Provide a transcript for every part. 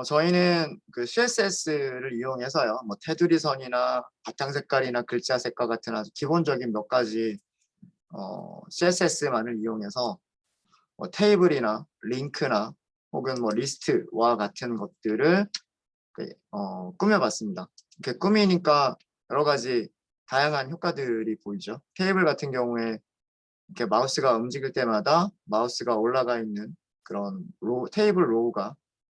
저희는 그 CSS를 이용해서요. 뭐 테두리 선이나 바탕 색깔이나 글자 색깔 같은 아주 기본적인 몇 가지 CSS만을 이용해서 뭐 테이블이나 링크나 혹은 뭐 리스트와 같은 것들을 꾸며봤습니다. 이렇게 꾸미니까 여러 가지 다양한 효과들이 보이죠. 테이블 같은 경우에 이렇게 마우스가 움직일 때마다 마우스가 올라가 있는 그런 테이블 로우가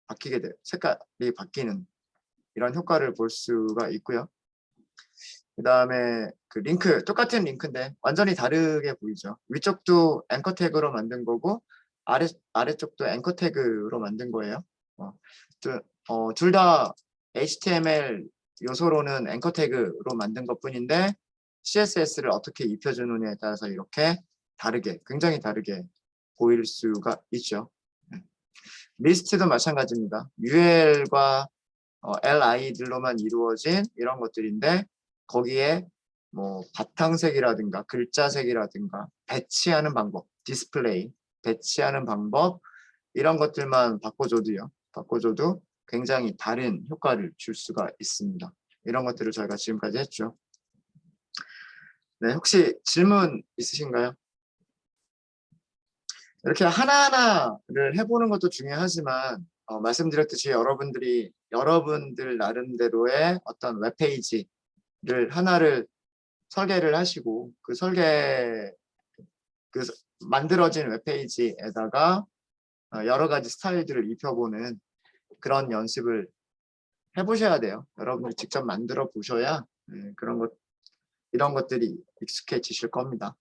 바뀌게 돼요. 색깔이 바뀌는 이런 효과를 볼 수가 있고요. 그 다음에 그 링크, 똑같은 링크인데 완전히 다르게 보이죠. 위쪽도 앵커 태그로 만든 거고 아래쪽도 앵커 태그로 만든 거예요. 둘 다 HTML 요소로는 앵커 태그로 만든 것 뿐인데 CSS를 어떻게 입혀주느냐에 따라서 이렇게 다르게, 굉장히 다르게 보일 수가 있죠. 리스트도 마찬가지입니다. UL과 LI들로만 이루어진 이런 것들인데 거기에 뭐 바탕색이라든가 글자색이라든가 배치하는 방법, 디스플레이, 배치하는 방법 이런 것들만 바꿔줘도 굉장히 다른 효과를 줄 수가 있습니다. 이런 것들을 저희가 지금까지 했죠. 네, 혹시 질문 있으신가요? 이렇게 하나하나를 해보는 것도 중요하지만 말씀드렸듯이 여러분들 나름대로의 어떤 웹페이지를 하나를 설계를 하시고 그 만들어진 웹페이지에다가 여러 가지 스타일들을 입혀보는 그런 연습을 해보셔야 돼요. 여러분들 직접 만들어 보셔야 이런 것들이 익숙해지실 겁니다.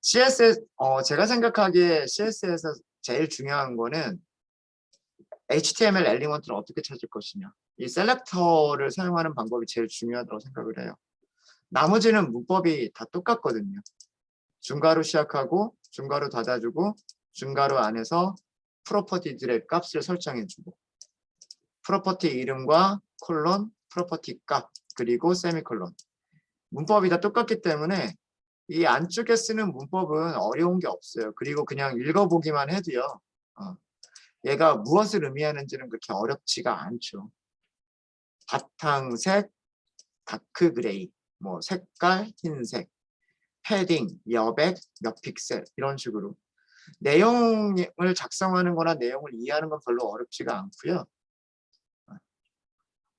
CSS, 제가 생각하기에 CSS에서 제일 중요한 거는 HTML 엘리먼트를 어떻게 찾을 것이냐. 이 셀렉터를 사용하는 방법이 제일 중요하다고 생각을 해요. 나머지는 문법이 다 똑같거든요. 중괄호 시작하고 중괄호 닫아주고 중괄호 안에서 프로퍼티들의 값을 설정해주고 프로퍼티 이름과 콜론, 프로퍼티 값, 그리고 세미콜론. 문법이 다 똑같기 때문에 이 안쪽에 쓰는 문법은 어려운 게 없어요. 그리고 그냥 읽어보기만 해도요. 얘가 무엇을 의미하는지는 그렇게 어렵지가 않죠. 바탕색, 다크 그레이, 뭐 색깔, 흰색, 패딩, 여백, 몇 픽셀 이런 식으로 내용을 작성하는 거나 내용을 이해하는 건 별로 어렵지가 않고요.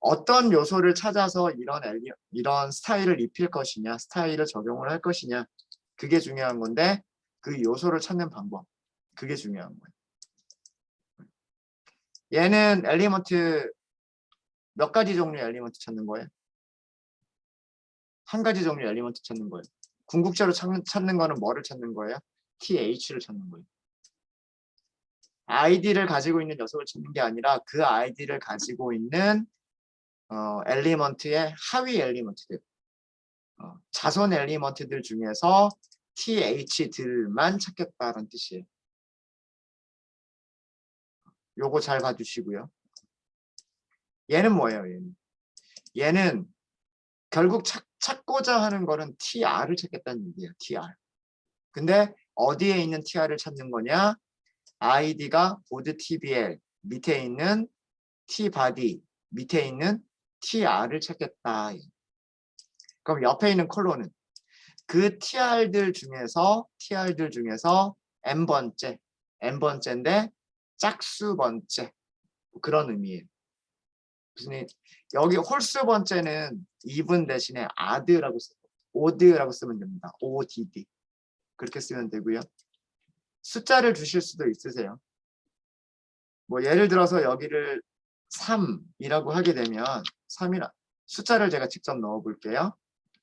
어떤 요소를 찾아서 이런 스타일을 입힐 것이냐, 스타일을 적용을 할 것이냐 그게 중요한 건데 그 요소를 찾는 방법 그게 중요한 거예요. 얘는 엘리먼트 몇 가지 종류의 엘리먼트 찾는 거예요? 한 가지 종류의 엘리먼트 찾는 거예요. 궁극적으로 찾는 거는 뭐를 찾는 거예요? TH를 찾는 거예요. 아이디를 가지고 있는 녀석을 찾는 게 아니라 그 아이디를 가지고 있는 엘리먼트의 하위 엘리먼트들, 자손 엘리먼트들 중에서 TH들만 찾겠다는 뜻이에요. 요거 잘 봐주시고요. 얘는 뭐예요? 얘는 결국 찾고자 하는 거는 TR을 찾겠다는 얘기예요. TR. 근데 어디에 있는 TR을 찾는 거냐? id가 보드 TBL 밑에 있는 tbody 밑에 있는 TR을 찾겠다. 그럼 옆에 있는 콜론은 그 TR들 중에서 n번째인데 짝수 번째 그런 의미예요. 무슨 여기 홀수 번째는 even 대신에 odd라고 쓰면 됩니다. odd 그렇게 쓰면 되고요. 숫자를 주실 수도 있으세요. 뭐 예를 들어서 여기를 3이라고 하게 되면 3이라 숫자를 제가 직접 넣어 볼게요.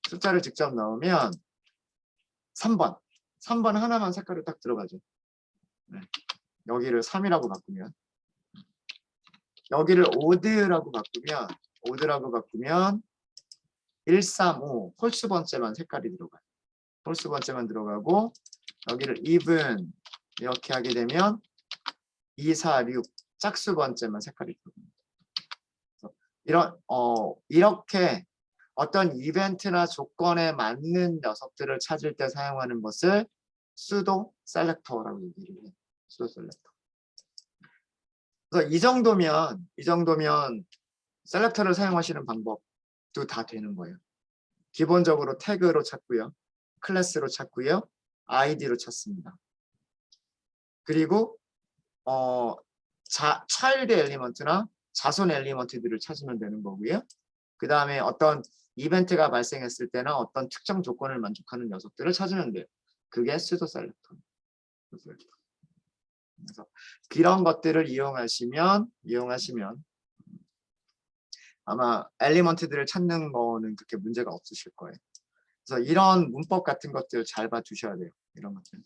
숫자를 직접 넣으면 3번 하나만 색깔을 딱 들어가죠. 네. 여기를 3이라고 바꾸면 여기를 오드라고 바꾸면 135 홀수 번째만 색깔이 들어가요. 홀수 번째만 들어가고 여기를 even 이렇게 하게 되면 246 짝수 번째만 색깔이 들어갑니다. 이렇게 어떤 이벤트나 조건에 맞는 녀석들을 찾을 때 사용하는 것을 수도 셀렉터라고 얘기를 해요. 수도 셀렉터. 그래서 이 정도면 셀렉터를 사용하시는 방법도 다 되는 거예요. 기본적으로 태그로 찾고요. 클래스로 찾고요. 아이디로 찾습니다. 그리고 차일드 엘리먼트나 자손 엘리먼트들을 찾으면 되는 거고요. 그 다음에 어떤 이벤트가 발생했을 때나 어떤 특정 조건을 만족하는 녀석들을 찾으면 돼요. 그게 수도 셀렉터. 그래서 이런 것들을 이용하시면 아마 엘리먼트들을 찾는 거는 그렇게 문제가 없으실 거예요. 그래서 이런 문법 같은 것들 잘 봐두셔야 돼요. 이런 것들.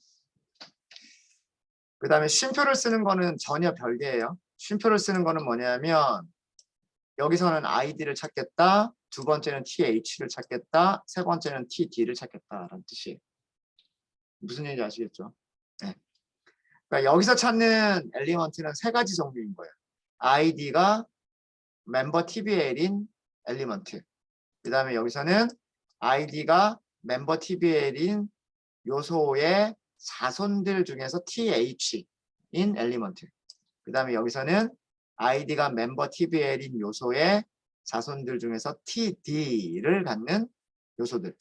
그 다음에 쉼표를 쓰는 거는 전혀 별개예요. 쉼표를 쓰는 거는 뭐냐면 여기서는 id를 찾겠다. 두 번째는 th를 찾겠다. 세 번째는 td를 찾겠다라는 뜻이에요. 무슨 얘기인지 아시겠죠? 네. 그러니까 여기서 찾는 엘리먼트는 세 가지 종류인 거예요. id가 멤버 tbl인 엘리먼트. 그 다음에 여기서는 id가 멤버 tbl인 요소의 자손들 중에서 th인 엘리먼트. 그 다음에 여기서는 id가 멤버 tbl인 요소의 자손들 중에서 td를 갖는 요소들.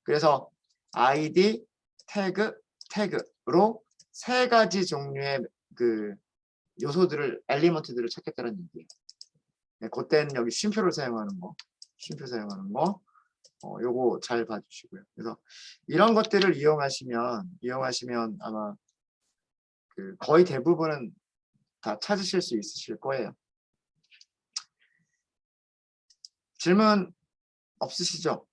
그래서 id, 태그로 세 가지 종류의 그 요소들을 엘리먼트들을 찾겠다는 얘기예요. 네, 그때는 여기 쉼표를 사용하는 거, 요거 잘 봐주시고요. 그래서 이런 것들을 이용하시면 아마 그 거의 대부분은 다 찾으실 수 있으실 거예요. 질문 없으시죠?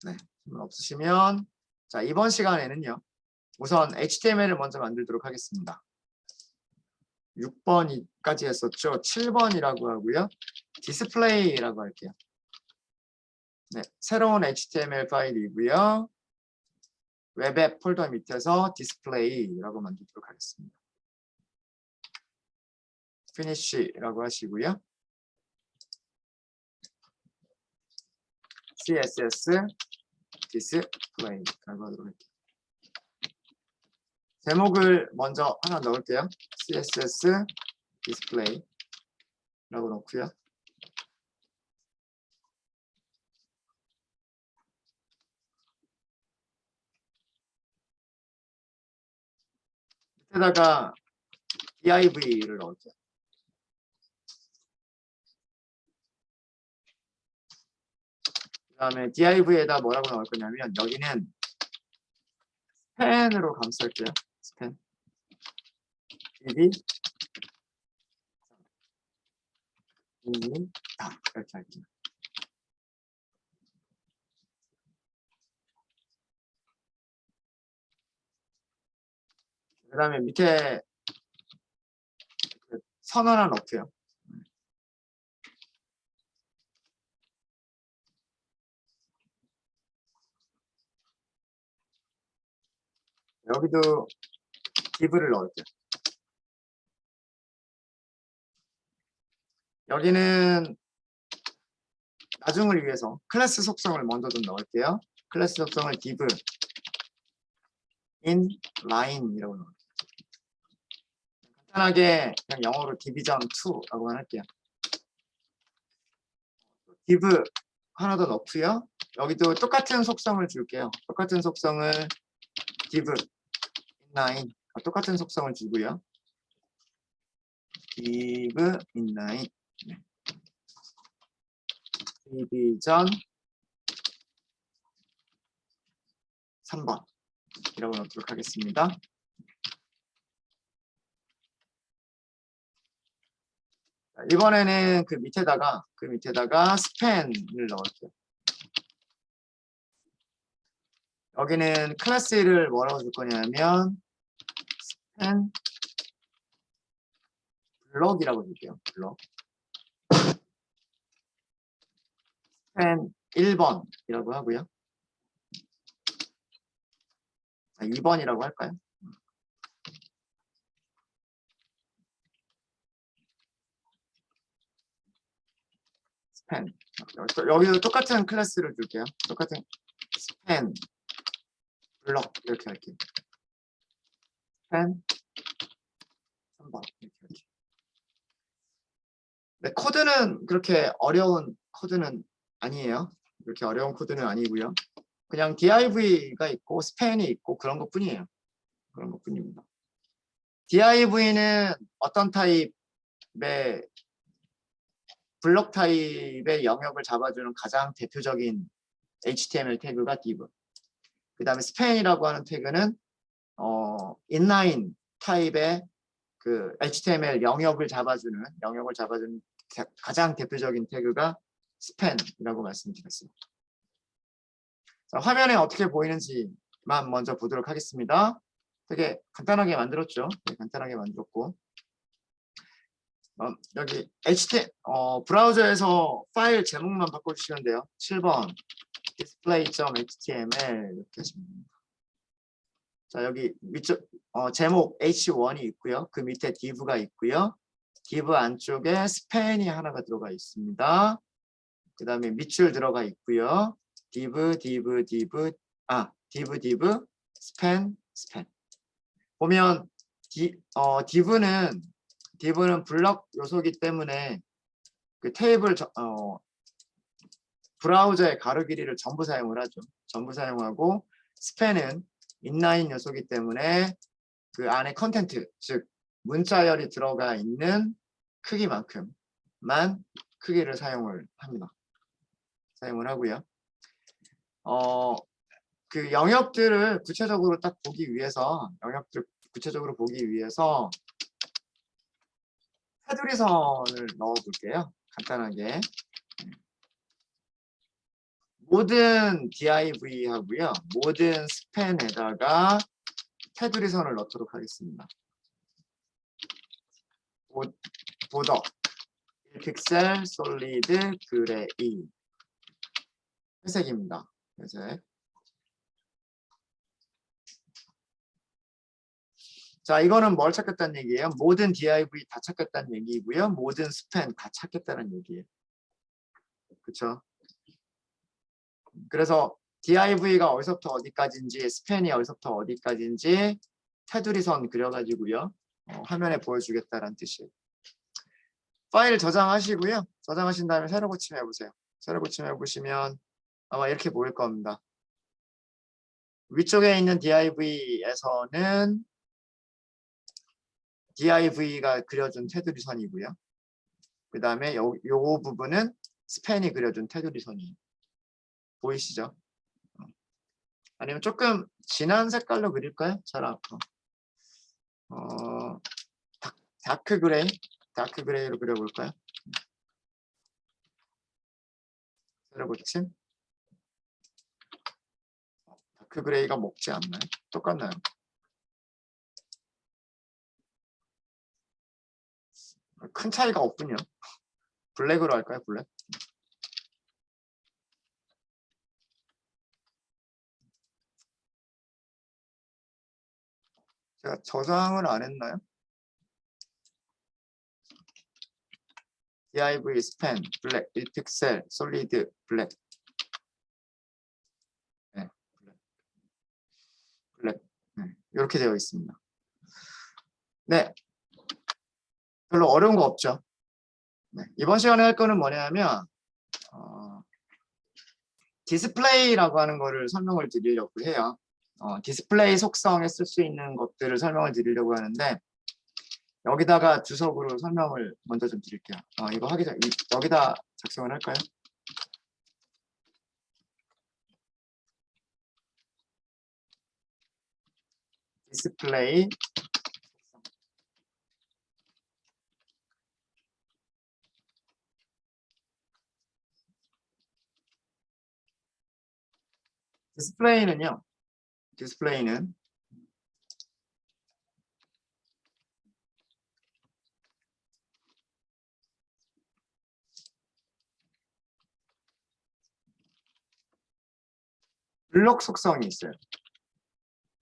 네, 질문 없으시면 자 이번 시간에는요. 우선 HTML을 먼저 만들도록 하겠습니다. 6번까지 했었죠. 7번이라고 하고요. 디스플레이라고 할게요. 네, 새로운 HTML 파일이고요. 웹앱 폴더 밑에서 디스플레이라고 만들도록 하겠습니다. finish라고 하시고요. css display라고 하도록 할게요. 제목을 먼저 하나 넣을게요. css display라고 넣고요. 밑에다가 div를 넣을게요. 그 다음에 div에다 뭐라고 넣을 거냐면 여기는 스팬으로 감쌀게요. 스팬 div 이렇게 할게요. 그 다음에 밑에 선 하나 넣고요. 여기도 div를 넣을게요. 여기는 나중을 위해서 클래스 속성을 먼저 좀 넣을게요. 클래스 속성을 div in line이라고 넣을게요. 간단하게 그냥 영어로 division2라고만 할게요. div 하나 더 넣고요. 여기도 똑같은 속성을 줄게요. 똑같은 속성을 div inline 똑같은 속성을 주고요. div inline division 3번 이라고 넣도록 하겠습니다. 이번에는 그 밑에다가 스팬을 넣을게요. 여기는 클래스를 뭐라고 줄 거냐면 스팬 블럭이라고 줄게요. 블럭. 스팬 1번이라고 하고요. 자, 2번이라고 할까요? 스팬. 여기도 똑같은 클래스를 줄게요. 똑같은 스팬 블럭 이렇게 할게요. 스팬 3번 이렇게 할게요. 네, 코드는 그렇게 어려운 코드는 아니에요. 그렇게 어려운 코드는 아니고요. 그냥 div가 있고 스팬이 있고 그런 것뿐이에요. 그런 것뿐입니다. div는 어떤 타입의 블록 타입의 영역을 잡아주는 가장 대표적인 HTML 태그가 div. 그 다음에 스팬이라고 하는 태그는 인라인 타입의 그 HTML 영역을 잡아주는 가장 대표적인 태그가 스팬이라고 말씀드렸습니다. 자, 화면에 어떻게 보이는지만 먼저 보도록 하겠습니다. 되게 간단하게 만들었죠. 네, 간단하게 만들었고 여기 브라우저에서 파일 제목만 바꿔주시면 돼요. 7번 display.html 이렇게 하시면 됩니다. 자, 여기 위쪽 제목 h1이 있고요. 그 밑에 div가 있고요. div 안쪽에 스팬이 하나가 들어가 있습니다. 그 다음에 밑줄 들어가 있고요. div span 보면 div는 블럭 요소이기 때문에 그 테이블 브라우저의 가로 길이를 전부 사용을 하죠. 전부 사용하고 스팬은 인라인 요소이기 때문에 그 안에 컨텐트, 즉 문자열이 들어가 있는 크기만큼만 크기를 사용을 합니다. 사용을 하고요. 그 영역들을 구체적으로 딱 보기 위해서 테두리 선을 넣어 볼게요. 간단하게. 모든 div 하고요. 모든 스팬에다가 테두리 선을 넣도록 하겠습니다. 보더 1픽셀 솔리드 그레이 회색입니다. 회색. 자, 이거는 뭘 찾겠다는 얘기예요? 모든 div 다 찾겠다는 얘기고요. 모든 스팬 다 찾겠다는 얘기예요. 그렇죠? 그래서 div가 어디서부터 어디까지인지, 스팬이 어디서부터 어디까지인지 테두리 선 그려가지고요. 화면에 보여주겠다는 뜻이에요. 파일 저장하시고요. 저장하신 다음에 새로 고침해 보세요. 새로 고침해 보시면 아마 이렇게 보일 겁니다. 위쪽에 있는 div에서는 div가 그려준 테두리 선이고요. 그 다음에 요 부분은 스팬이 그려준 테두리 선이에요. 보이시죠? 아니면 조금 진한 색깔로 그릴까요? 잘 않고. 다크 그레이로 그려볼까요? 새로 고침. 다크 그레이가 먹지 않나요? 똑같나요? 큰 차이가 없군요. 블랙으로 할까요? 블랙? 제가 저장을 안 했나요? div 스팬 블랙 1픽셀 솔리드 블랙. 네, 블랙. 네, 이렇게 되어 있습니다. 네, 별로 어려운 거 없죠. 네, 이번 시간에 할 거는 뭐냐면 디스플레이라고 하는 거를 설명을 드리려고 해요. 디스플레이 속성에 쓸 수 있는 것들을 설명을 드리려고 하는데 여기다가 주석으로 설명을 먼저 좀 드릴게요. 이거 하기 전 여기다 작성을 할까요? 디스플레이 디스플레이는 블록 속성이 있어요.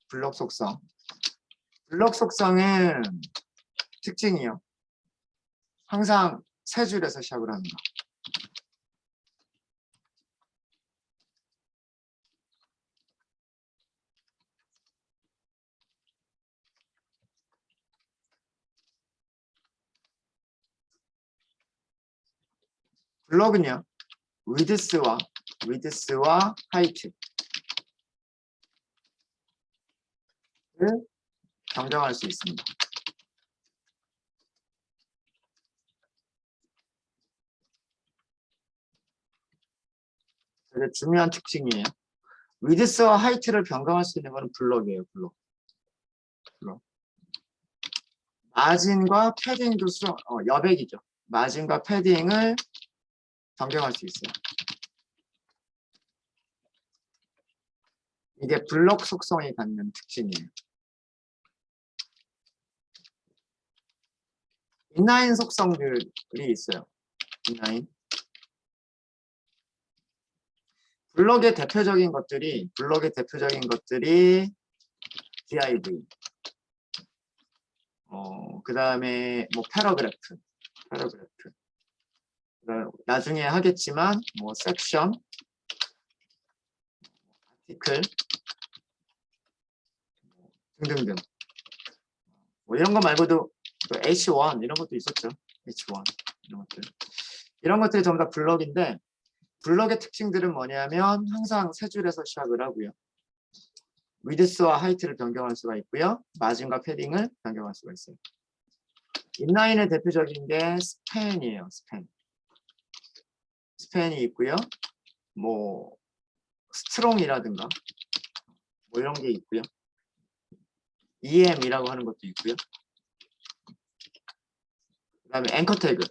블록 속성. 블록 속성은 특징이요. 항상 세 줄에서 시작을 합니다. 블럭은요, width와 height를 변경할 수 있습니다. 되게 중요한 특징이에요. width와 height를 변경할 수 있는 것은 블럭이에요. 블럭. 마진과 패딩도 여백이죠. 마진과 패딩을 변경할 수 있어요. 이게 블럭 속성이 갖는 특징이에요. 인라인 속성들이 있어요. 인라인. 블럭의 대표적인 것들이 div, 그 다음에 뭐 패러그래프, 나중에 하겠지만 뭐 섹션, 아티클 등등등. 뭐 이런 거 말고도 H1 이런 것도 있었죠. H1 이런 것들이 전부 다 블럭인데, 블럭의 특징들은 뭐냐면 항상 세 줄에서 시작을 하고요. 위드스와 하이트를 변경할 수가 있고요. 마진과 패딩을 변경할 수가 있어요. 인라인의 대표적인 게 스팬이에요. 스팬이 있고요. 뭐 스트롱이라든가 뭐 이런 게 있고요. EM이라고 하는 것도 있고요. 그 다음에 앵커 태그,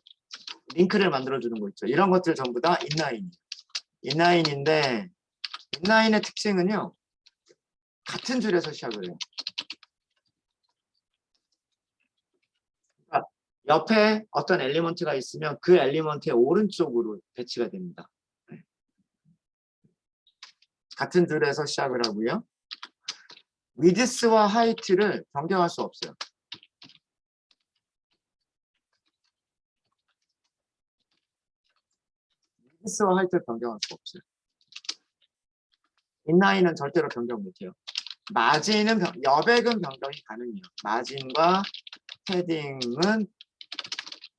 링크를 만들어주는 거 있죠. 이런 것들 전부 다 인라인인데, 인라인의 특징은요, 같은 줄에서 시작을 해요. 그러니까 옆에 어떤 엘리먼트가 있으면 그 엘리먼트의 오른쪽으로 배치가 됩니다. 같은 줄에서 시작을 하고요. 위드스와 하이트를 변경할 수 없어요. 위드스와 하이트를 변경할 수 없어요. 인라인은 절대로 변경 못해요. 마진은 여백은 변경이 가능해요. 마진과 패딩은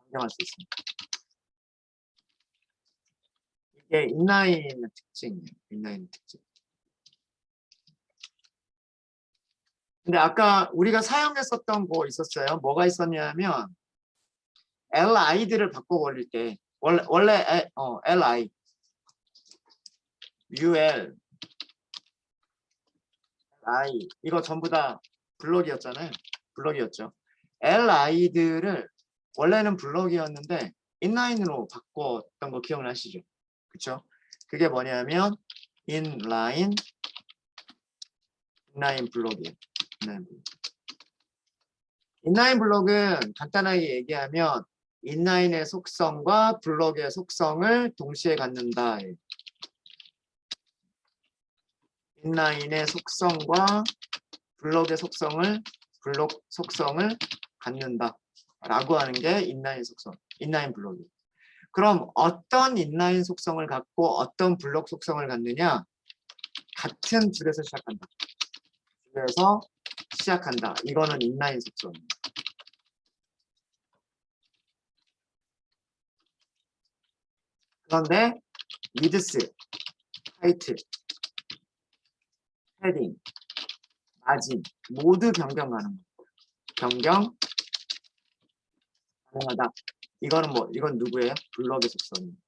변경할 수 있습니다. 이게 인라인의 특징이에요. 인라인의 특징. 근데 아까 우리가 사용했었던 거 있었어요. 뭐가 있었냐면 li들을 바꿔 걸릴 때 원래 li, ul, i 이거 전부 다 블럭이었잖아요. 블럭이었죠. li들을 원래는 블럭이었는데 인라인으로 바꿨던 거 기억나시죠? 그쵸? 그게 뭐냐면 인라인 블럭이에요. 인라인 블럭은 간단하게 얘기하면 인라인의 속성과 블럭의 속성을 동시에 갖는다. 인라인의 속성과 블럭 속성을 갖는다 라고 하는 게 인라인 속성, 인라인 블럭이에요. 그럼 어떤 인라인 속성을 갖고 어떤 블럭 속성을 갖느냐? 같은 줄에서 시작한다. 이거는 인라인 속성입니다. 그런데 위드스, 하이트, 패딩, 마진 모두 변경 가능합니다. 변경 가능하다. 이건 누구예요? 블럭의 속성입니다.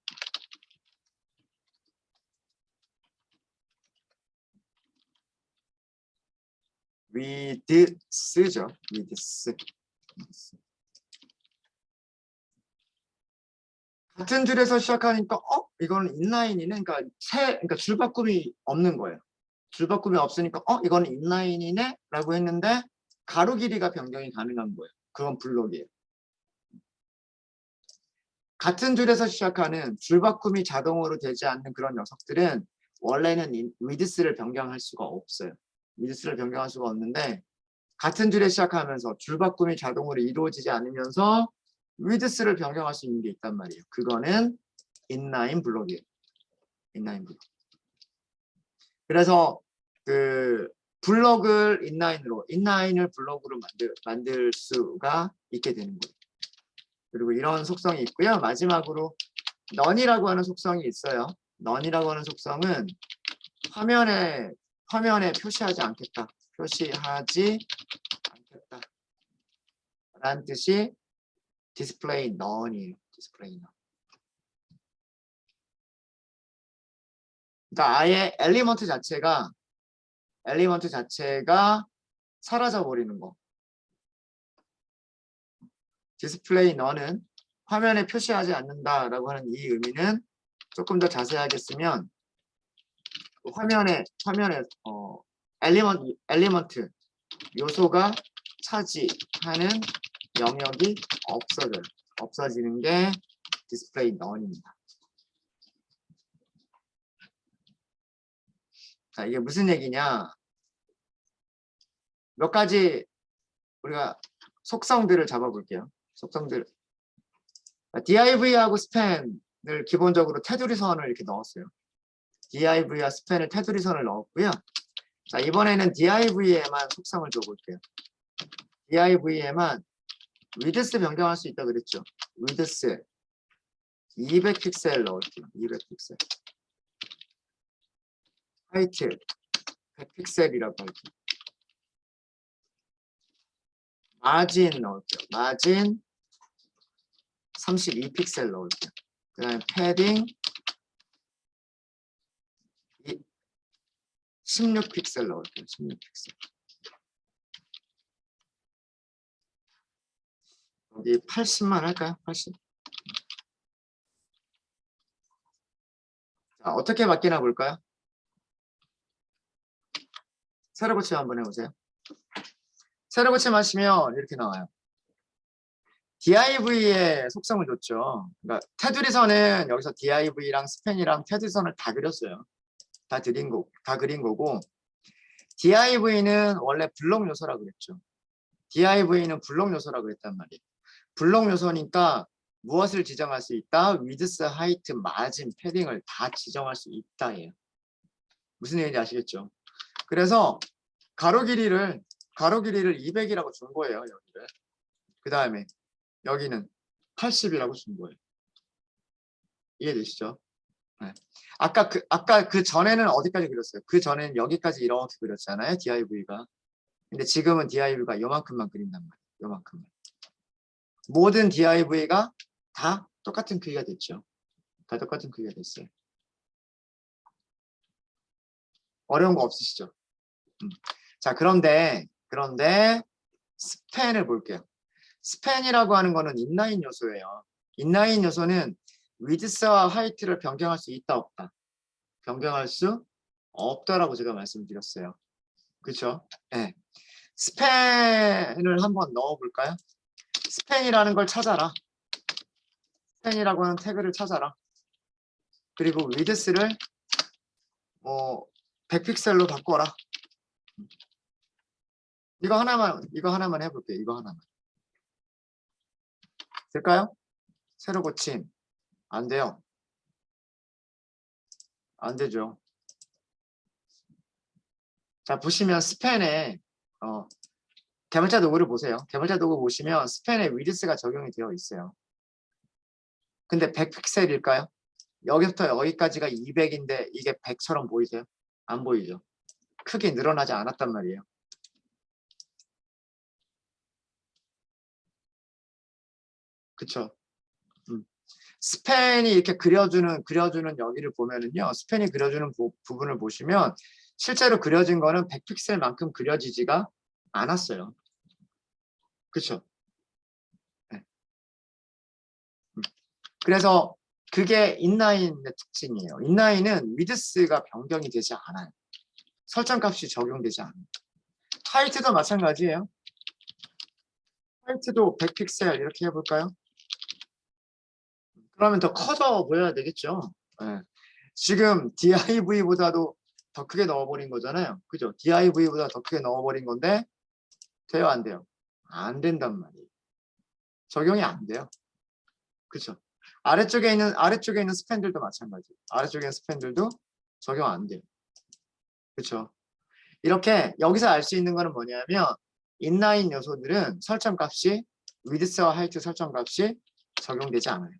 위드스죠. 위드스. 같은 줄에서 시작하니까 이거는 인라인이네. 그러니까 줄바꿈이 없는 거예요. 줄바꿈이 없으니까 이거는 인라인이네 라고 했는데 가로 길이가 변경이 가능한 거예요. 그건 블록이에요. 같은 줄에서 시작하는 줄바꿈이 자동으로 되지 않는 그런 녀석들은 원래는 위드스를 변경할 수가 없어요. 위드스를 변경할 수가 없는데 같은 줄에 시작하면서 줄바꿈이 자동으로 이루어지지 않으면서 위드스를 변경할 수 있는 게 있단 말이에요. 그거는 인라인 블록이에요. 인라인 블록. 그래서 그 블록을 인라인을 블록으로 만들 수가 있게 되는 거예요. 그리고 이런 속성이 있고요. 마지막으로 none이라고 하는 속성이 있어요. none이라고 하는 속성은 화면에 표시하지 않겠다. 표시하지 않겠다. 라는 뜻이 display none이에요. display none. 그러니까 아예 엘리먼트 자체가 사라져 버리는 거. display none은 화면에 표시하지 않는다라고 하는 이 의미는 조금 더 자세하게 쓰면 화면에 엘리먼트 요소가 차지하는 영역이 없어지는 게 display none입니다. 자, 이게 무슨 얘기냐? 몇 가지 우리가 속성들을 잡아볼게요. 속성들. div하고 span을 기본적으로 테두리 선을 이렇게 넣었어요. div와 span을 테두리 선을 넣었고요. 자, 이번에는 div에만 속성을 줘볼게요. div에만 width 변경할 수 있다 그랬죠. width 200픽셀 넣을게요. 200픽셀. height 100픽셀이라고 할게요. margin 넣을게요. margin 32픽셀 넣을게요. 그 다음에 padding 16픽셀 넣을게요. 16픽셀. 여기 80만 할까요? 80. 자, 어떻게 바뀌나 볼까요? 세로 고침 한번 해보세요. 세로 고침 하시면 이렇게 나와요. div의 속성을 줬죠. 그러니까 테두리선은 여기서 div랑 스팬이랑 테두리선을 다 그렸어요. 다 그린 거고 div는 원래 블록 요소라고 그랬죠. div는 블록 요소라고 그랬단 말이에요. 블록 요소니까 무엇을 지정할 수 있다? width, height, margin, padding을 다 지정할 수 있다예요. 무슨 얘기인지 아시겠죠? 그래서 가로 길이를 200이라고 준 거예요. 여기를. 그 다음에 여기는 80이라고 준 거예요. 이해되시죠? 네. 아까 그 전에는 어디까지 그렸어요? 그 전에는 여기까지 이렇게 그렸잖아요. div가. 근데 지금은 div가 요만큼만 그린단 말이에요. 요만큼만. 모든 div가 다 똑같은 크기가 됐죠. 다 똑같은 크기가 됐어요. 어려운 거 없으시죠? 자, 그런데 스팬을 볼게요. 스팬이라고 하는 거는 인라인 요소예요. 인라인 요소는 width와 height를 변경할 수 있다 없다. 변경할 수 없다라고 제가 말씀드렸어요. 그렇죠? 네. 스팬을 한번 넣어볼까요? 스팬이라는 걸 찾아라. 스팬이라고 하는 태그를 찾아라. 그리고 width를 100픽셀로 바꿔라. 이거 하나만 해볼게요. 이거 하나만. 될까요? 세로 고침. 안 돼요. 안 되죠. 자, 보시면 스팬에 개발자 도구를 보세요. 개발자 도구 보시면 스팬에 위드스가 적용이 되어 있어요. 근데 100픽셀일까요? 여기부터 여기까지가 200인데 이게 100처럼 보이세요? 안 보이죠? 크게 늘어나지 않았단 말이에요. 그쵸? 스팬이 이렇게 그려주는 여기를 보면은요. 스팬이 그려주는 부분을 보시면 실제로 그려진 거는 100픽셀만큼 그려지지가 않았어요. 그쵸? 네. 그래서 그게 인라인의 특징이에요. 인라인은 위드스가 변경이 되지 않아요. 설정값이 적용되지 않아요. 하이트도 마찬가지예요. 하이트도 100픽셀 이렇게 해볼까요? 그러면 더 커져 보여야 되겠죠. 네. 지금 div보다도 더 크게 넣어버린 거잖아요. 그죠? div보다 더 크게 넣어버린 건데 돼요, 안 돼요? 안 된단 말이에요. 적용이 안 돼요. 그죠? 아래쪽에 있는 스팬들도 마찬가지예요. 아래쪽에 있는 스팬들도 적용 안 돼요. 그렇죠? 이렇게 여기서 알 수 있는 거는 뭐냐면 인라인 요소들은 설정값이 위드스와 하이트 설정값이 적용되지 않아요.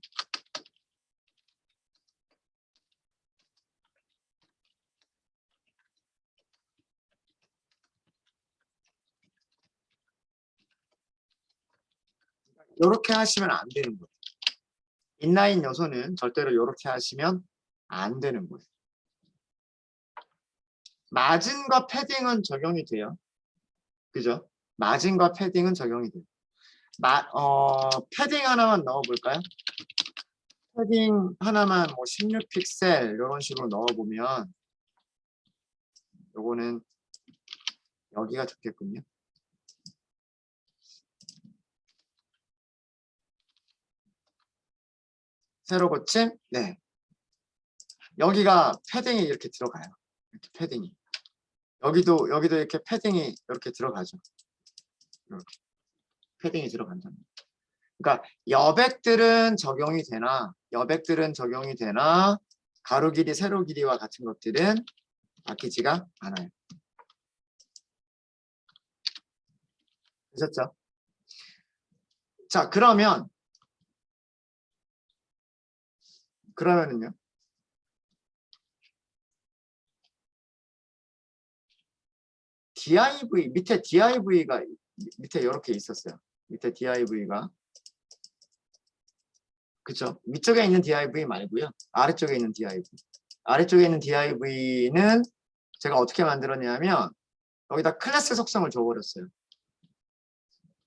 이렇게 하시면 안 되는 거예요. 인라인 요소는 절대로 이렇게 하시면 안 되는 거예요. 마진과 패딩은 적용이 돼요. 그죠? 마진과 패딩은 적용이 돼요. 패딩 하나만 넣어볼까요? 패딩 하나만 뭐 16픽셀 이런 식으로 넣어보면 요거는 여기가 좋겠군요. 세로 고침? 네. 여기가 패딩이 이렇게 들어가요. 이렇게 패딩이. 여기도 이렇게 패딩이 이렇게 들어가죠. 이렇게 패딩이 들어간다. 그러니까 여백들은 적용이 되나 가로 길이, 세로 길이와 같은 것들은 바뀌지가 않아요. 되셨죠? 자, 그러면은요. 밑에 DIV가 밑에 이렇게 있었어요. 밑에 DIV가 그쵸? 위쪽에 있는 DIV 말고요. 아래쪽에 있는 DIV. 아래쪽에 있는 DIV는 제가 어떻게 만들었냐면 여기다 클래스 속성을 줘버렸어요.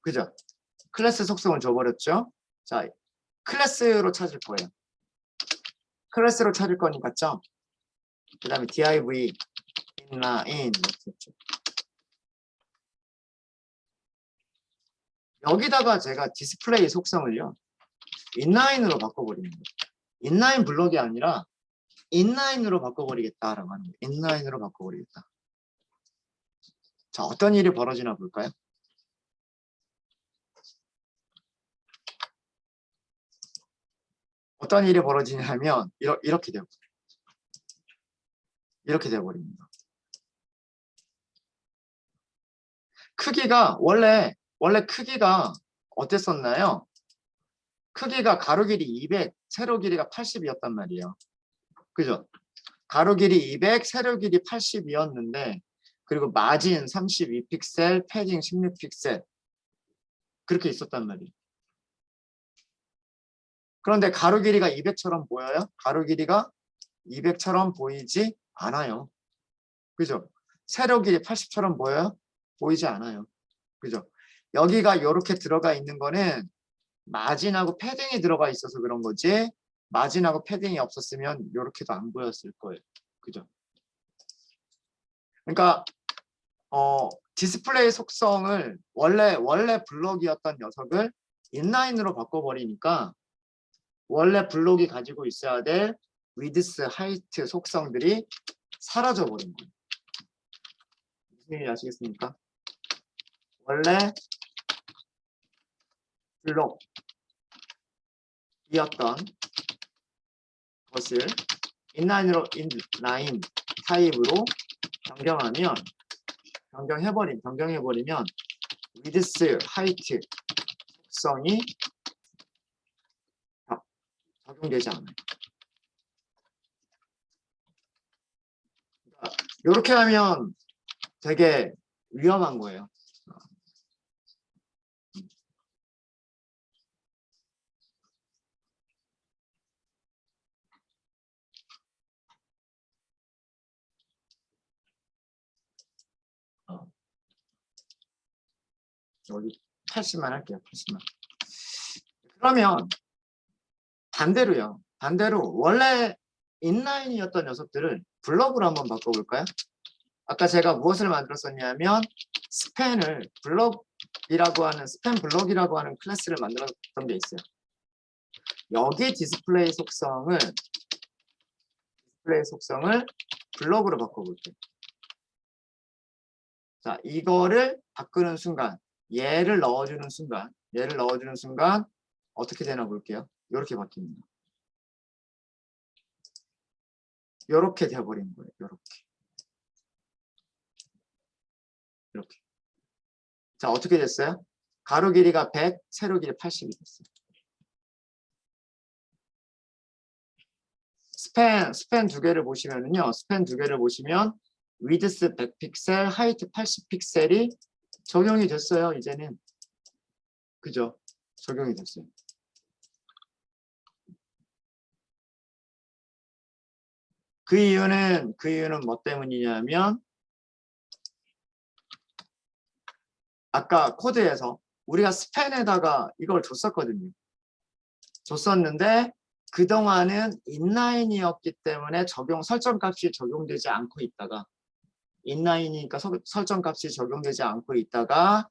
그죠? 클래스 속성을 줘버렸죠? 자, 클래스로 찾을 거예요. 클래스로 찾을 거니까 점. 그 다음에 div inline 이렇게 했죠. 여기다가 제가 디스플레이 속성을요. 인라인으로 바꿔버리는 거예요. 인라인 블록이 아니라 인라인으로 바꿔버리겠다라고 하는 거예요. 인라인으로 바꿔버리겠다. 자, 어떤 일이 벌어지나 볼까요? 어떤 일이 벌어지냐면 이렇게 돼요. 이렇게 돼버립니다. 크기가 원래 크기가 어땠었나요? 크기가 가로 길이 200, 세로 길이가 80이었단 말이에요. 그죠? 가로 길이 200, 세로 길이 80이었는데 그리고 마진 32픽셀, 패딩 16픽셀 그렇게 있었단 말이에요. 그런데 가로 길이가 200처럼 보여요? 가로 길이가 200처럼 보이지 않아요. 그죠? 세로 길이 80처럼 보여요? 보이지 않아요. 그죠? 여기가 이렇게 들어가 있는 거는 마진하고 패딩이 들어가 있어서 그런 거지 마진하고 패딩이 없었으면 이렇게도 안 보였을 거예요. 그죠? 그러니까 디스플레이 속성을 원래 블록이었던 녀석을 인라인으로 바꿔버리니까 원래 블록이 가지고 있어야 될 위드스, 하이트 속성들이 사라져 버린 거예요. 무슨 얘기인지 아시겠습니까? 원래 블록이었던 것을 인라인 타입으로 변경해버리면 위드스, 하이트 속성이 적용되지 않아요. 이렇게 하면 되게 위험한 거예요. 여기 80만 할게요. 80만. 그러면 반대로 원래 인라인이었던 녀석들을 블럭으로 한번 바꿔볼까요? 아까 제가 무엇을 만들었었냐면 스팬 블럭이라고 하는 클래스를 만들었던 게 있어요. 여기 디스플레이 속성을 블럭으로 바꿔볼게요. 자, 이거를 바꾸는 순간, 얘를 넣어주는 순간 어떻게 되나 볼게요. 이렇게 바뀝니다. 이렇게 되어버린 거예요. 이렇게. 자, 어떻게 됐어요? 가로 길이가 100, 세로 길이 80이 됐어요. 스팬 두 개를 보시면은요. 스팬 두 개를 보시면 위드스 100픽셀, 하이트 80픽셀이 적용이 됐어요. 이제는. 그죠? 적용이 됐어요. 그 이유는 뭐 때문이냐면 아까 코드에서 우리가 스팬에다가 이걸 줬었거든요. 줬었는데 그동안은 인라인이었기 때문에 설정값이 적용되지 않고 있다가 인라인이니까 설정값이 적용되지 않고 있다가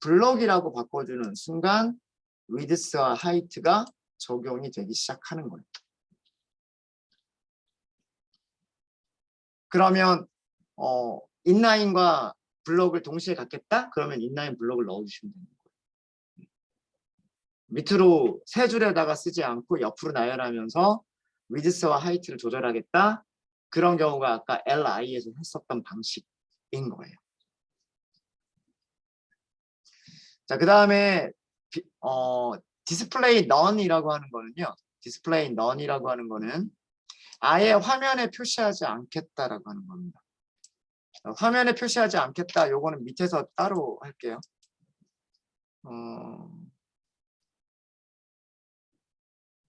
블록이라고 바꿔주는 순간 위드스와 하이트가 적용이 되기 시작하는 거예요. 그러면 인라인과 블록을 동시에 갖겠다? 그러면 인라인 블록을 넣어주시면 됩니다. 밑으로 세 줄에다가 쓰지 않고 옆으로 나열하면서 위드스와 하이트를 조절하겠다. 그런 경우가 아까 LI에서 했었던 방식인 거예요. 자, 그 다음에 디스플레이 none이라고 하는 거는요. 디스플레이 none이라고 하는 거는 아예 화면에 표시하지 않겠다라고 하는 겁니다. 화면에 표시하지 않겠다. 요거는 밑에서 따로 할게요.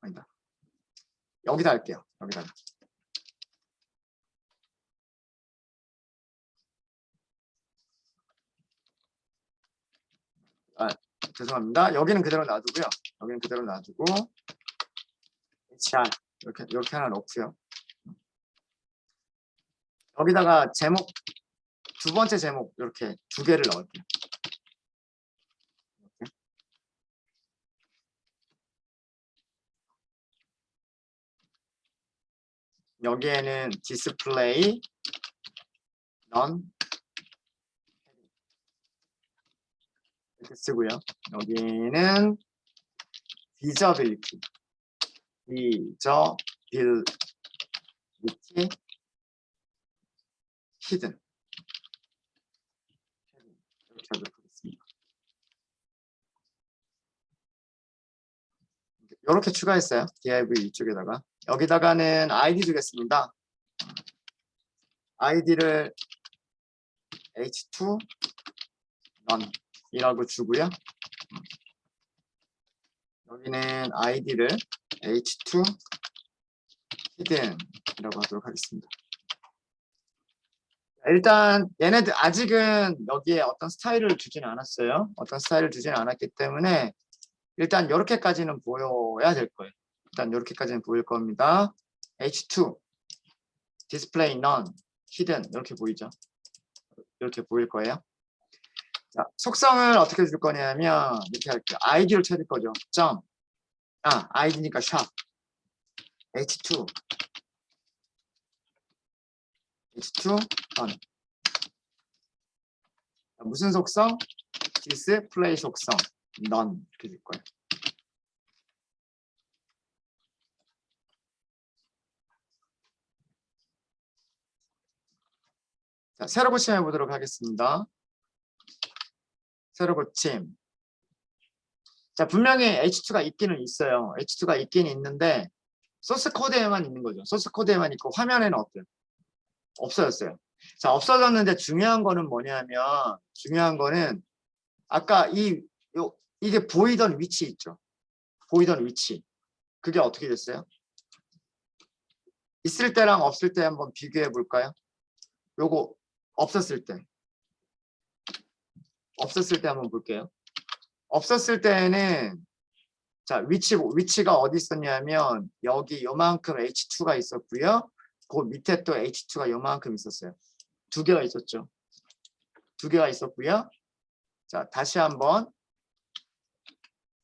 아니다. 여기다 할게요. 여기다가. 죄송합니다. 여기는 그대로 놔두고요. 여기는 그대로 놔두고 HR 이렇게 하나 넣고요. 여기다가 제목 두 번째 제목 이렇게 두 개를 넣을게요. 이렇게. 여기에는 디스플레이 none 이렇게 쓰고요. 여기는 visibility hidden 이렇게 하도록 하겠습니다. 이렇게 추가했어요. div 이쪽에다가 여기다가는 id 주겠습니다. id를 h2 none 이라고 주고요. 여기는 id를 h2 hidden이라고 하도록 하겠습니다. 일단 얘네들 아직은 여기에 어떤 스타일을 주지는 않았어요. 어떤 스타일을 주지는 않았기 때문에 일단 이렇게까지는 보여야 될 거예요. 일단 이렇게까지는 보일 겁니다. h2 display none hidden 이렇게 보이죠. 이렇게 보일 거예요. 자, 속성을 어떻게 줄 거냐면 이렇게 할게요. id를 찾을 거죠. id니까 샵 h2 none. 무슨 속성? display 속성 none 이렇게 줄 거예요. 자, 새로 고침해 보도록 하겠습니다. 새로 고침. 자, 분명히 H2가 있기는 있어요. H2가 있긴 있는데 소스 코드에만 있는 거죠. 소스 코드에만 있고 화면에는 어때요? 없어졌어요. 자, 없어졌는데 중요한 거는 뭐냐면 중요한 거는 아까 이게 보이던 위치 있죠. 보이던 위치. 그게 어떻게 됐어요? 있을 때랑 없을 때 한번 비교해 볼까요? 요거 없었을 때. 없었을 때 한번 볼게요. 없었을 때는 자, 위치가 어디 있었냐면 여기 요만큼 H2가 있었고요. 그 밑에 또 H2가 요만큼 있었어요. 두 개가 있었죠. 두 개가 있었고요. 자, 다시 한번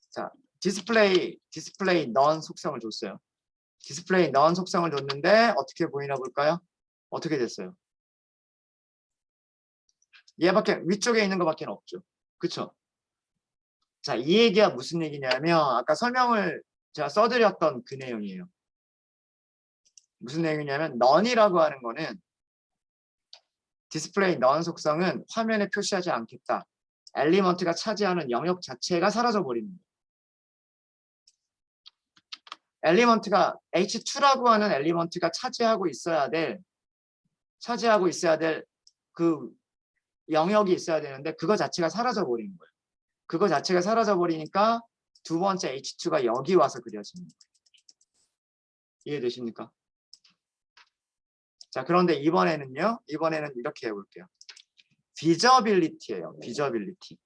자, 디스플레이 none 속성을 줬어요. 디스플레이 none 속성을 줬는데 어떻게 보이나 볼까요? 어떻게 됐어요? 얘밖에 위쪽에 있는 것밖에 없죠. 그쵸? 자, 이 얘기가 무슨 얘기냐면 아까 설명을 제가 써드렸던 그 내용이에요. 무슨 내용이냐면 none이라고 하는 거는 디스플레이 none 속성은 화면에 표시하지 않겠다. 엘리먼트가 차지하는 영역 자체가 사라져 버리는 거예요. 엘리먼트가 H2라고 하는 엘리먼트가 차지하고 있어야 될 그 영역이 있어야 되는데 그거 자체가 사라져 버리는 거예요. 그거 자체가 사라져 버리니까 두 번째 H2가 여기 와서 그려지는 거예요. 이해되십니까? 자, 그런데 이번에는 이렇게 해볼게요. 비저빌리티예요. 비저빌리티.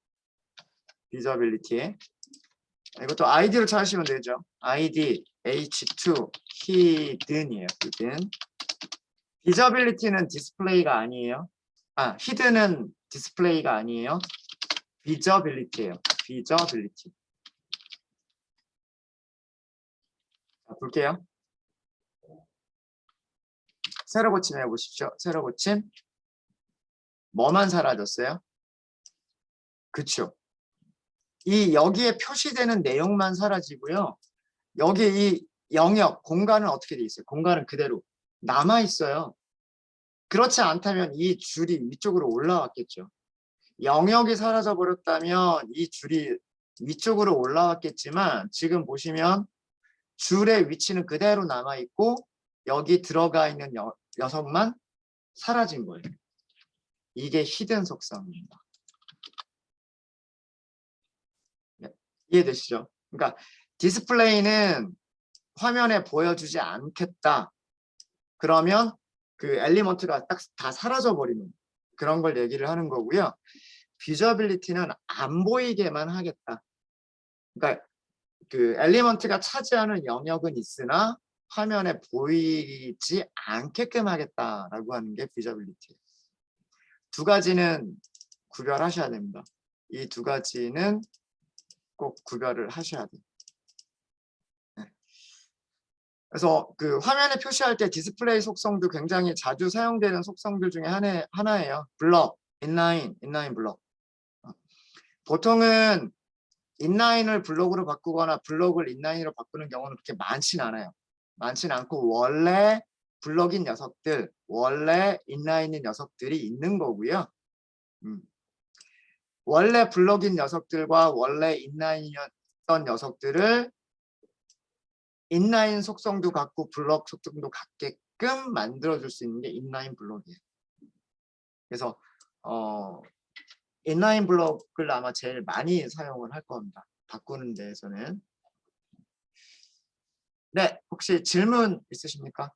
이것도 아이디로 찾으시면 되죠. ID H2 히든이에요. 히든. 비저빌리티는 디스플레이가 아니에요. 히든은 디스플레이가 아니에요. 비저빌리티예요. 비저빌리티. 자, 볼게요. 세로 고침 해보십시오. 세로 고침. 뭐만 사라졌어요? 그쵸. 여기에 표시되는 내용만 사라지고요. 여기 이 영역, 공간은 어떻게 돼 있어요? 공간은 그대로 남아 있어요. 그렇지 않다면 이 줄이 위쪽으로 올라왔겠죠. 영역이 사라져 버렸다면 이 줄이 위쪽으로 올라왔겠지만 지금 보시면 줄의 위치는 그대로 남아 있고 여기 들어가 있는 녀석만 사라진 거예요. 이게 히든 속성입니다. 네, 이해되시죠? 그러니까 디스플레이는 화면에 보여주지 않겠다. 그러면 그 엘리먼트가 딱 다 사라져 버리는 그런 걸 얘기를 하는 거고요. 비저빌리티는 안 보이게만 하겠다. 그러니까 그 엘리먼트가 차지하는 영역은 있으나 화면에 보이지 않게끔 하겠다라고 하는 게 비저빌리티예요. 두 가지는 구별하셔야 됩니다. 이 두 가지는 꼭 구별을 하셔야 돼요. 네. 그래서 그 화면에 표시할 때 디스플레이 속성도 굉장히 자주 사용되는 속성들 중에 하나예요. 블럭, 인라인 블럭. 보통은 인라인을 블록으로 바꾸거나 블록을 인라인으로 바꾸는 경우는 그렇게 많진 않아요. 많진 않고 원래 블록인 녀석들, 원래 인라인인 녀석들이 있는 거고요. 원래 블록인 녀석들과 원래 인라인이었던 녀석들을 인라인 속성도 갖고 블록 속성도 갖게끔 만들어줄 수 있는 게 인라인 블록이에요. 그래서 인라인 블록을 아마 제일 많이 사용을 할 겁니다. 바꾸는 데에서는. 네, 혹시 질문 있으십니까?